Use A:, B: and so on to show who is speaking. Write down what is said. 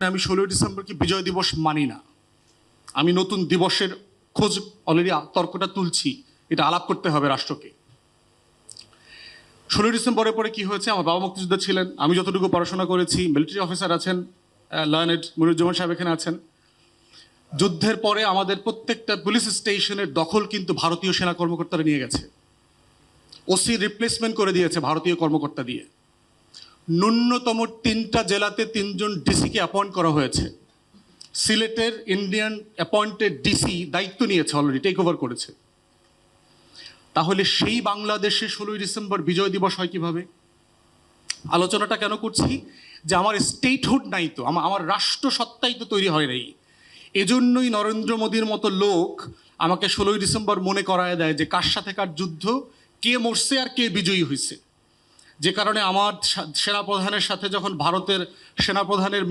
A: আমি 16ই ডিসেম্বরকে বিজয় দিবস মানি না। আমি নতুন দিবসের খোঁজ অলরেডি তর্কটা তুলছি, এটা আলাপ করতে হবে রাষ্ট্রকে। 16ই ডিসেম্বরের পরে কি হয়েছে? আমার বাবা মুক্তিযোদ্ধা ছিলেন, আমি যতটুকু পড়াশোনা করেছি, মিলিটারি অফিসার আছেন, লার্নেড মনিরুজ্জামান সাহেব এখানে আছেন। যুদ্ধের পরে আমাদের প্রত্যেকটা পুলিশ স্টেশনের দখল কিন্তু ভারতীয় সেনা কর্মকর্তারা নিয়ে গেছে। ওসি রিপ্লেসমেন্ট করে দিয়েছে ভারতীয় কর্মকর্তা দিয়ে। ন্যূনতম 3টা জেলাতে 3জন ডিসিকে অ্যাপয়েন্ট করা হয়েছে। সিলেটের ইন্ডিয়ান অ্যাপয়েন্টেড ডিসি দায়িত্ব নিয়েছে, অলরেডি টেক ওভার করেছে। তাহলে সেই বাংলাদেশে 16ই ডিসেম্বর বিজয় দিবস হয় কিভাবে? আলোচনাটা কেন করছি? যে আমার স্টেটহুড নাই তো, আমার রাষ্ট্রসত্তাই তো তৈরি হয় নাই। এজন্যই নরেন্দ্র মোদীর মতো লোক আমাকে 16ই ডিসেম্বর মনে করায় দেয় যে কার সাথে কার যুদ্ধ, কে মরছে আর কে বিজয়ী হয়েছে। যে কারণে আমার সেনাপ্রধানের সাথে যখন ভারতের সেনাপ্রধানের